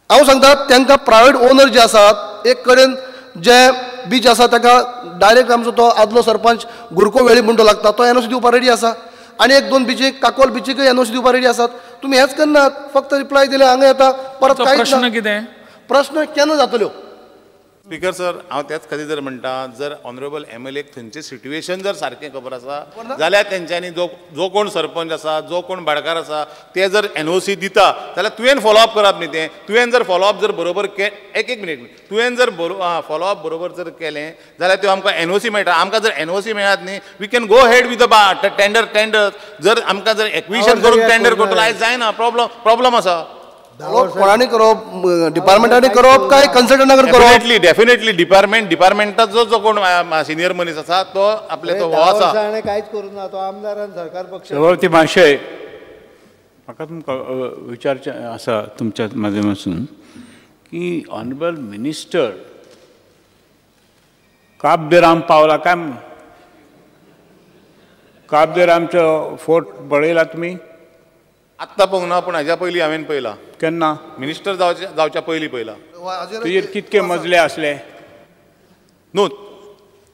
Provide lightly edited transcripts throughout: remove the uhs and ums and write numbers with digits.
हांव सांगता तांकां प्रायवेट ओनर जे आसात एक कडेन जे बीच आसा ताका डायरेक्ट आमचो तो आदलो सरपंच गुरको वेळी म्हणटो लागता तो एनओसी दिवपाक रेडी आसा आनी एक दोन बीचीक काकोल बीचीकय एनओसी दिवपाक रेडी आसात. तुमी हेंच करनात, फक्त रिप्लाय दिले हांगा येता परत कांयच प्रश्न कितें? प्रश्न केन्ना जातल्यो? स्पीकर सर, हांव त्याच खातीर जर म्हणटा, जर ऑनरेबल MLA थंयचें सिट्युएशन जर सारकें खबर आसा जाल्यार तेंच्यांनी जो कोण सरपंच आसा, जो कोण भाटकार आसा, ते जर NOC दिता जाल्यार तुवें फॉलोअप करप न्ही तें. तुवें जर फॉलोअप जर बरोबर एक मिनीट, तुवें जर फॉलोअप बरोबर जर केलें जाल्यार त्यो आमकां NOC मेळटा. आमकां जर NOC मेळत न्ही, we can go ahead with the tender. जर आमकां जर एक्विशन करून टेंडर करतलो आयज जायना, प्रॉब्लम आसा. कोणानी करप, डिपार्टमेंटांनी करप काय कन्सल्टंटांकडे करप? डेफिनेटली डिपार्टमेंटाचो जो कोण सिनियर मनीस आसा तो आपले तो हो आसा. कांयच करूं ना तो आमदारान सरकार पक्ष. सभापती महाशय, म्हाका तुमकां विचारचें आसा तुमच्या माध्यमांतसून की ऑनरेबल मिनिस्टर काब दे राम पावला काय? काब दे रामचो फोर्ट पळयला तुमी? आत्ता पळोवंक ना, पूण हाज्या पयलीं हांवें पळयला. केन्ना? मिनिस्टर जावच्या पयलीं पळयला. तुजेर कितके मजले असले? न्हू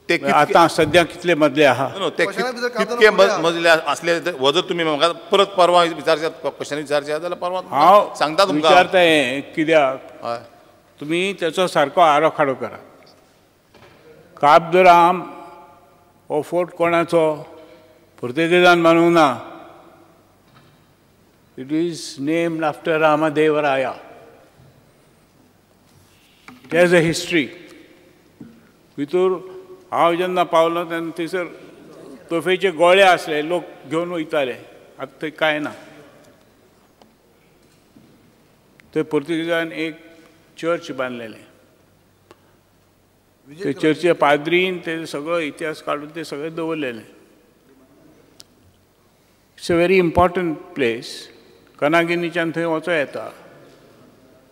ते आतां सद्या कितले मजले आहा? न्हू ते कितके मजले असले हो जर तुमी म्हाका परत परवां विचारशात, क्वेश्चन विचारशात जाल्यार परवां हांव सांगता तुमकां. विचारता हें कित्याक हय, तुमी तेचो सारको आरोखाडो करा. काब दे राम हो फोर्ट कोणाचो? पुर्तुगेजान बांदूंक ना. It is named after Ramadevaraya. There's a history. भितर हांव जेन्ना पावलो तेन्ना थंयसर तोफेचे गोळे आसले, लोक घेवन वयताले. आतां थंय कांय ना. थंय पुर्तुगेजान एक चर्च बांदलेलें. ते चर्चे पाद्रीन ते सगळो इतिहास काडून ते सगळें दवरलेलें. It's a very important place. कनागिनीच्यान थंय वचो येता,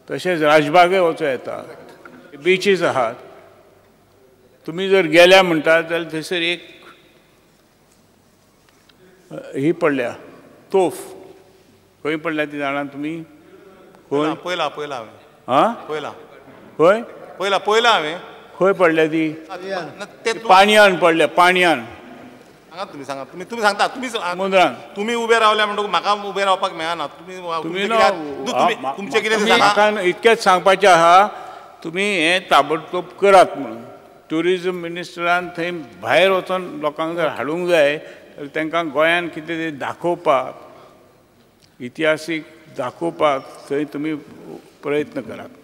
तशेंच राजबागय वचो येता, बिचीस आहात. तुमी जर गेल्या म्हणटात जाल्यार थंयसर एक ही पडल्या तोफ. खंय पडल्या ती जाणा तुमी? खंय? पळयला हांवें. आं? पळयला. खंय? पळयला हांवें. खंय पडल्या ती? ते पाणयान पडल्या, पाणयान. सांगा तुमी सांगता. समुद्रान. तुमी उबे रावल्या म्हणटकूच म्हाका उबे रावपाक मेळना. तुमचें कितें म्हाका इतकेंच सांगपाचें आहा, तुमी हें ताबडतोब करात म्हणून. ट्युरिजम मिनिस्टरान थंय भायर वचून लोकांक जर हाडूंक जाय जाल्यार तांकां गोंयान कितें तें दाखोवपाक, इतिहासीक दाखोवपाक थंय तुमी प्रयत्न करात.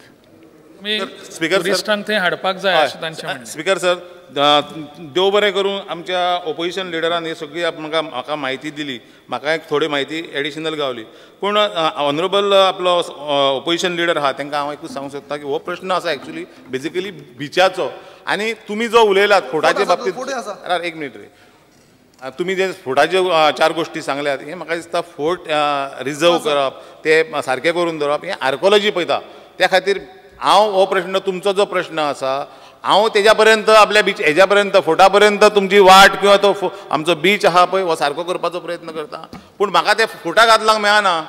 ट्युरिस्टांक थंय हाडपाक जाय अशें तांचें म्हणणें. स्पीकर सर, देव बरें करून आमच्या ऑपोजिशन लिडरान ही सगळी म्हाका म्हायती दिली. म्हाका एक थोडी म्हायती एडिशनल गावली. पूण ऑनरेबल आपलो ऑपोजिशन लिडर आहा तांकां हांव एकूच सांगूंक सोदता की हो प्रश्न आसा एक्चुली बेजिकली बिचाचो. आनी तुमी जो उलयलात फोर्टाचे बाबतींत, एक मिनीट रे, तुमी जे फोर्टाच्यो 4 गोश्टी सांगल्यात हें म्हाका दिसता फोर्ट रिजर्व करप, ते सारकें करून दवरप, हें आर्कोलॉजी पळयता. त्या खातीर हांव हो प्रश्न, तुमचो जो प्रश्न आसा, हांव तेज्या पर्यंत आपल्या बीच हेज्या पर्यंत फोर्टा पर्यंत तुमची वाट किंवा तो आमचो बीच आहा पळय हो सारको करपाचो प्रयत्न करता. पूण म्हाका ते फोर्टाक हात मेळना.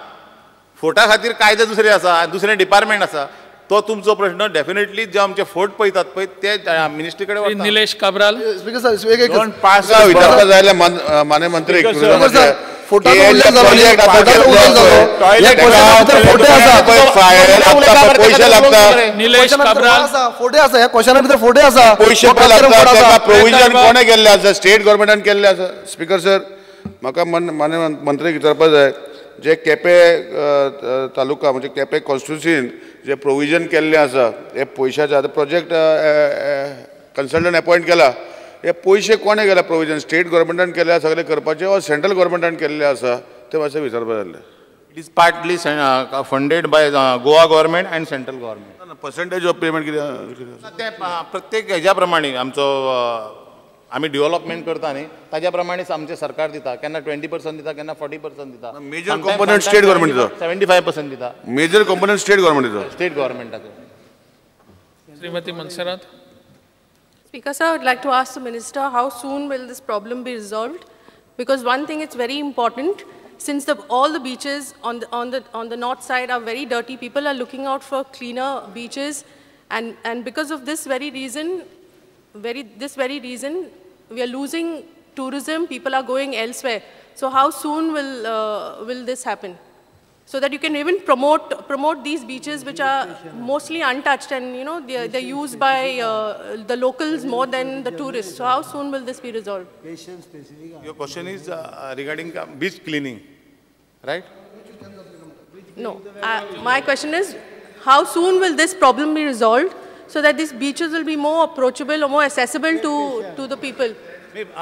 फोर्टा खातीर कायदे दुसरे आसा, दुसरें डिपार्टमेंट आसा. तो तुमचो प्रश्न डेफिनेटली जे आमचे फोर्ट पळयतात पळय ते मिनिस्ट्री कडेन वता. निलेश काब्राल. स्पीकर सर, एक पास विचारपाक जाय जाल्यार मान्य मंत्री फोटाचो उल्लेख जालो न्ही, फोटाचो उल्लेख जालो. फोटे आसा, पयशे लागता, निलेश काब्राल. फोटे आसा, ह्या क्वेश्चना भितर फोटे आसा. पयशे लागता, प्रोविजन कोणे केल्ले आसा? स्टेट गव्हर्मेंटान केल्ले आसा. स्पीकर सर, म्हाका मान्य मंत्रीक विचारपाक जाय, जे केपें तालुका म्हणजे केपें कॉन्स्टिट्युन्सीन जे प्रोविजन केल्ले आसा हे पयशाचे, आतां प्रोजेक्ट कन्सल्टंट अपॉयंट केला, हे पयशे कोणे केला प्रोविजन? स्टेट गव्हर्मेंटान केल्या सगळे करपाचे वा सेंट्रल गव्हर्मेंटान केल्ले आसा? ते मातशें विचारपाक जाल्लें. It is partly funded by Goa government and central government. Percentage of payment कितें? ते प्रत्येक हेज्या प्रमाणे आमचो आमी डेव्हलपमेंट करता न्ही ताज्या प्रमाणेच आमचें सरकार दिता. केन्ना 20% दिता, केन्ना 40% दिता. मेजर कॉम्पोनंट स्टेट गव्हर्मेंट दिता, 75% दिता. मेजर कॉम्पोनंट स्टेट गव्हर्मेंट दिता. स्टेट गव्हर्मेंटाचो. Shrimati Monserrate. Speaker sir, I would like to ask the minister how soon will this problem be resolved? Because one thing is very important, since all the beaches on the north side are very dirty, people are looking out for cleaner beaches, and because of this very reason, we are losing tourism. People are going elsewhere. So how soon will this happen? So that you can even promote these beaches which are mostly untouched, and you know they're used by the locals more than the tourists. So how soon will this be resolved? Your question is regarding beach cleaning, right? No, my question is, how soon will this problem be resolved so that these beaches will be more approachable or more accessible to the people?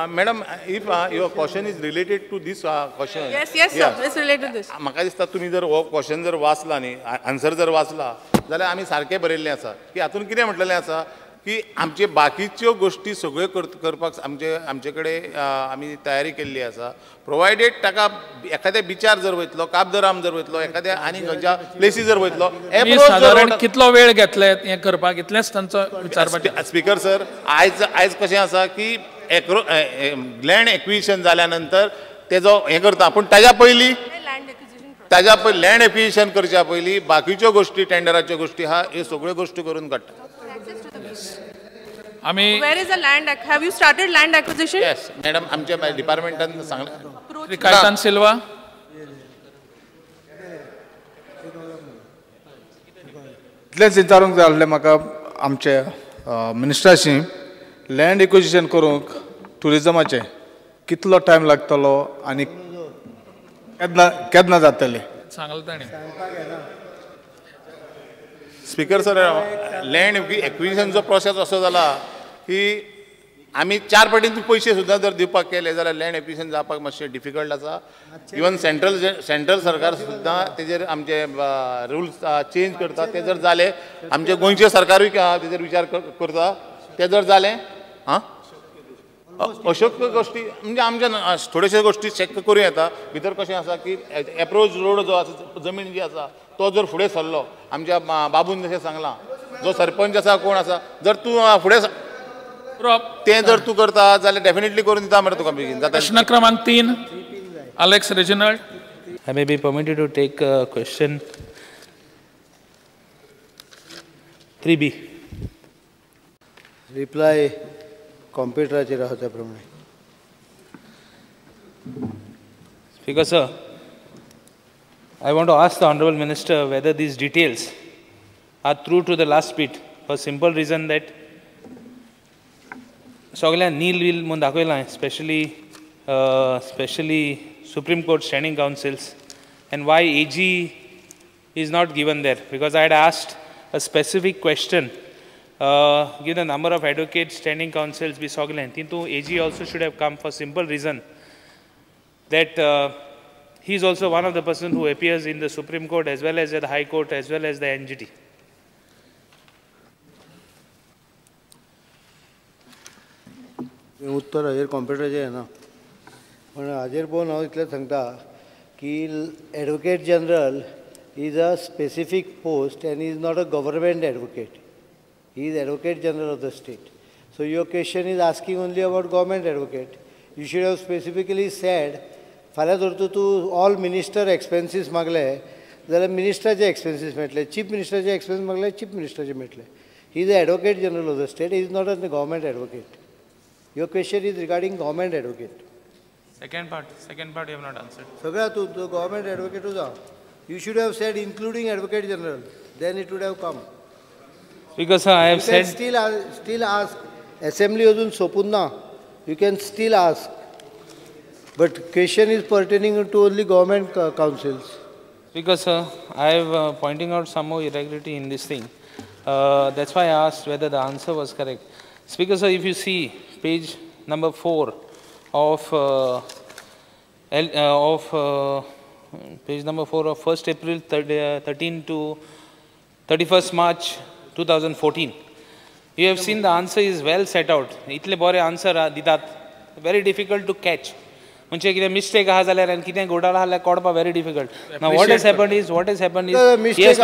Madam, if your question is related to this question. Yes, sir, it's related to this. म्हाका दिसता तुम्ही जर हो question जर वाचला न्ही, answer जर वाचला जाल्यार आमी सारके बरयल्ले आसा की हातून कितें म्हटलेलें आसा की आमचे बाकीच्यो गोष्टी सगळ्यो करपाक आमचे कडेन आमी तयारी केल्ली आसा, प्रोवायडेड ताका एखाद्या बिचार जर वयतलो, काबदराम जर वयतलो, एखाद्या आनी खंयच्या प्लेसीस जर वयतलो, साधारण कितलो वेळ घेतले हें करपाक, इतलेंच तांचो विचारपाचें. स्पीकर सर, आयज कशें आसा की लँड एक्विजिशन जाल्या नंतर तेजो हें करता, पूण ताज्या पयलीं लँड एक्विजिशन करच्या पयलीं बाकीच्यो गोष्टी, टेंडराच्यो गोष्टी आहा, ह्यो सगळ्यो गोष्टी करून काडटा. Where is the land? Have you started land acquisition? Yes, madam, आमच्या डिपार्टमेंटान सांगलें. कायतान सिल्वा. इतलेंच विचारूंक जाय आसलें म्हाका आमच्या मिनिस्टराची, लँड एक्विजिशन करूंक टुरिजमाचें कितलो टायम लागतलो आनी केन्ना जातलें सांगलें ताणें. स्पीकर सर, लँड एक्विजिशनचो प्रोसेस असो जाला की आमी 4 फावटीं पयशे सुद्दां जर दिवपाक केले जाल्यार लँड एक्विजिशन जावपाक मातशें डिफिकल्ट आसा. इवन सेंट्रल सरकार सुद्दां तेजेर आमचे रुल्स चेंज करता. ते जर जाले, आमचे गोंयचे सरकारूय तेजेर विचार करता, ते जर जालें अश्यो गोष्टी म्हणजे आमच्या थोड्याशा गोष्टी चॅक करूं येता. भितर कशें आसा की एप्रोच रोड जो आसा, जमीन जी आसा, तो जर फुडें सरलो, आमच्या बाबून जशें सांगलां, जो सरपंच आसा, कोण आसा, जर तूं फुडें तें जर तूं करता जाल्यार डेफिनेटली करून दिता मरे तुका बेगीन जाता. प्रश्न क्रमांक 3, Alex Reginald. I may be permitted to take question 3B. Reply कॉम्प्युटराचेर आसा त्या प्रमाणे. Speaker sir, I want to ask the Honourable Minister whether these details are true to the last bit, for simple reason that सगळ्या नील we'll म्हणून दाखयलां, especially Supreme Court standing councils, and why AG is not given there, because I had asked a specific question, given the number of advocates standing councils be soglen, tintu AG also should have come, for simple reason that he is also one of the person who appears in the Supreme Court as well as at the High Court as well as the NGT. उत्तर हाजेर कॉम्प्युटराचेर येना, पण हाजेर पळोवन हांव इतलें सांगता की advocate general is a specific post and is not a government advocate. He is Advocate General of the state. So your question is asking only about government advocate. You should have specifically said, फाल्यां जर तूं all minister expenses मागले जाल्यार मिनिस्टराचे expenses मेळटले, chief ministerचे expenses मागले chief ministerचे मेळटले. He is the Advocate General of the state. He is not a government advocate. Your question is regarding government advocate. Second part you have not answered. सगळ्या तूं government advocate उजा. You should have said including Advocate General. Then it would have come. Because I have said still ask. Assembly अजून सोपून ना. You can still ask. But question is pertaining to only government councils. Because I have pointing out some more irregularity in this thing. That's why I asked whether the answer was correct. Speaker sir, if you see page number 4 of page number 4 of 1st April 13 to 31st March 2014, you have seen the answer is well set out. Itle bore answer ditat, very difficult to catch. म्हणजे कितें mistake आहा जाल्यार आनी कितें घोटाळा आहा कळपाक very difficult. Now what has happened is yes,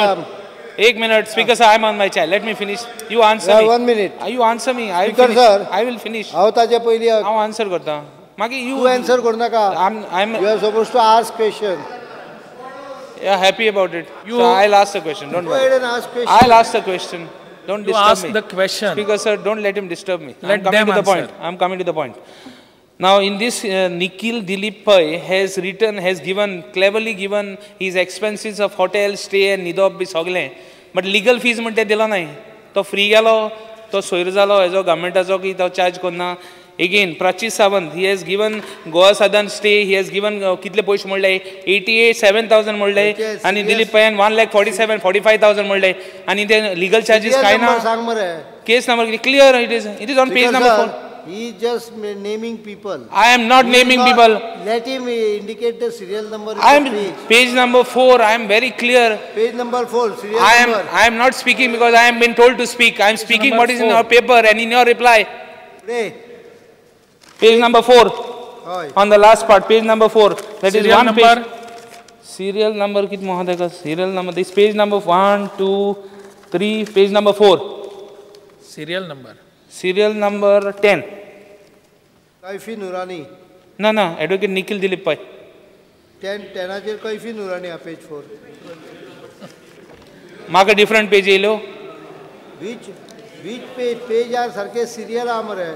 एक minute, Speaker sir, I am on my chair. Let me finish. You answer me. 1 minute. You answer me. I will finish. Sir, I will finish. हांव ताजे पयलीं हांव answer करता. मागीर You answer Gurnaka. I'm You are supposed to ask question. yeah, happy about it. You- So I'll ask the question. Don't Go worry. ahead and ask question. I'll ask the question. Don't You disturb ask me. the question. Speaker sir, don't let him disturb me. Let I'm coming them to the point. answer. I'm coming to the point. Now in this, Nikhil Dilip Pai has cleverly given his expenses of hotel stay and nidop bhi sogle. But legal fees म्हणते दिला नाही. तो free गेलो, तो सोयर जालो, हेजो governmentaचो की तो charge करना. Again, Prachi Sawant, he has given Goa Sadan stay, he has given कितले पयशे मोडले 87,000 मोडले आणि दिलीप पयान 1,47,45,000 मोडले आणि ते legal charges काय ना सांग मरे. case number clear, it is on page number 4. He is just naming people. I am not naming people. Let him indicate the serial number. in I am the page number 4. I am very clear. Page number 4. Serial I number. am not speaking because I am been told to speak. I am speaking number what is in 4. your paper and in your reply. Today. Page number 4. Oi. On the last part, page number 4. That is Serial one number? page. Serial number kit Mohaday ka serial number. This page number 1, 2, 3. Page number 4. Serial number. Serial number 10. Kaifi Nurani. No, Advocate Nikhil Dilip Pai. 10 10 Kaifi Nurani on page 4. Mark a different page yellow. Which page? Page are sarke serial amare.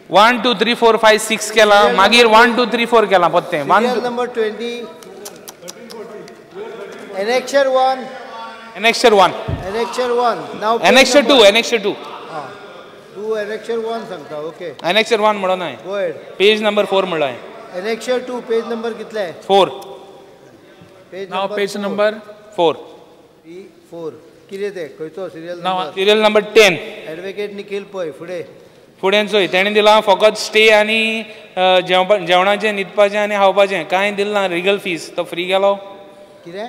1, 2, 3, 4, 5, 6 केला. मागीर 1, 2, 3, 4 केला पत्ते. Serial number 20. Annexure 1. Annexure 1. Annexure 1. Now. Annexure 2. Annexure 2. Two annexure 1 सांगता. Okay. Annexure 1 म्हणो नाही. Go ahead. Page number 4 म्हणो आहे. Annexure 2 page number कितला है? 4. Page Now number page 4. number 4. 4. किती ते? खयचो serial Now number? Serial number 10. Advocate Nikhil Pai. फुडे. फुडेंचोय तेणे दिला फकत स्टे आणि जेवणाचे न्हिदपाचें आणि खावपाचें कांय दिलें ना लिगल फीज तो फ्री गेलो कितें?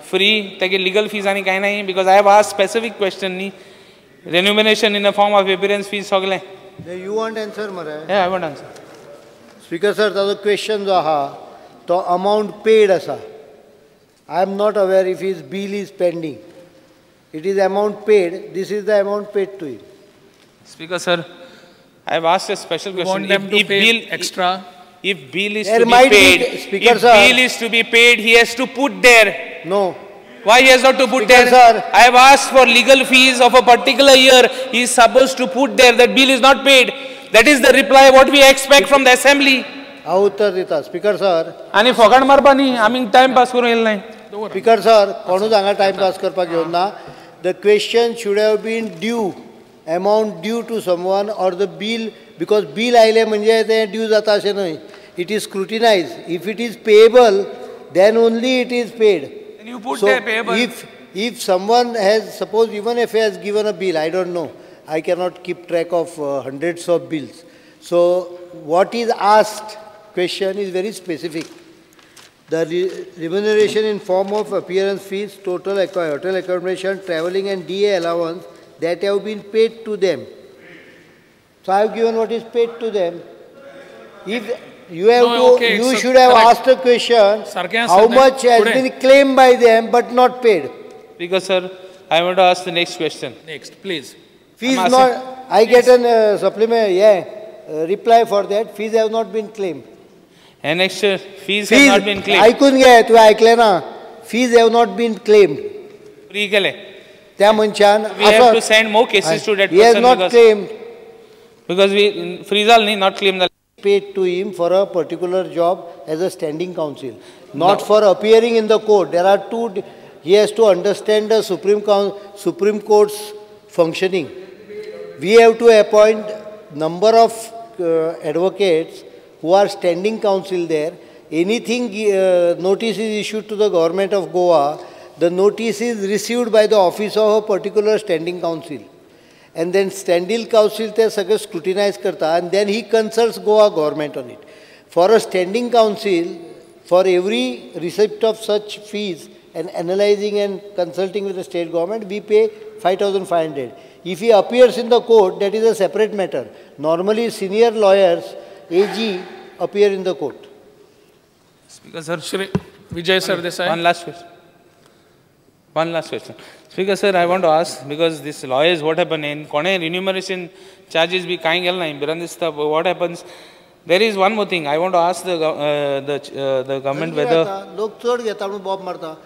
फ्री तेगे लिगल फीज आनी कांय नाही because I have asked specific question न्ही remuneration in the form of appearance fees सगलें You want answer मरे? I want answer Speaker sir, ताजो question जो आहा तो amount paid आसा. I am not aware if his bill is pending. It is amount paid. This is the amount paid to him. Speaker sir, I have asked a special question. want them to pay extra? If bill is There to be might be- paid, Speaker if sir. bill is to be paid, he has to put there. No. Why he has not to put Speaker there? sir. I have asked for legal fees of a particular year. He is supposed to put there that bill is not paid. That is the reply what we expect from the assembly. हांव उत्तर दिता. Speaker sir. आणि फकाण मारपा न्ही आमी time pass करूं L नाही Speaker sir, कोणूच हांगा time pass करपाक येवं ना. The question should have been due. Amount due to someone or the bill, because bill आयले म्हणजे तें due जाता अशें न्हय. It is scrutinized. If it is payable, then only it is paid. And you put So there payable. if someone has, suppose even if he has given a bill, I don't know, I cannot keep track of hundreds of bills. So what is asked question is very specific. The remuneration in form of appearance fees, total hotel accommodation, travelling and DA allowance that have been paid to them. So I have given what is paid to them. If you have No, to, okay, you so should have correct. asked a question, Sarkhan how said that much has today. been claimed by them but not paid. Because sir, I want to ask the next question. Next, please. Fees I'm not, I get a supplement, reply for that. Fees have not been claimed. Annexure fees have not been claimed. ऐकून घे तू ऐकले ना. Fees have not been claimed. Free केले. त्या मनशान We have to send more cases to that he has person not claimed because we freezal नहीं not claim the. paid to him for a particular job as a standing counsel, not for appearing in the court. There are two. He has to understand the Supreme Court's functioning. We have to appoint number of advocates who are standing counsel there. Anything notice is issued to the government of Goa, the notice is received by the office of a particular standing counsel. And then standing counsel te सगळे scrutinize करता and then he consults Goa government on it. For a standing counsel, for every receipt of such fees and analyzing and consulting with the state government, we pay 5,500. If he appears in the court, that is a separate matter. Normally, senior lawyers, AG, appear in the court. Speaker sir, Shri Vijay Sardesai. one last question. One last question. Speaker sir, I want to ask, because this lawyers, what happened in Kone remuneration charges be kain gel nahi, Birandista, what happens? There is one more thing. I want to ask the government whether लोक चड घेता म्हणून Bob मारता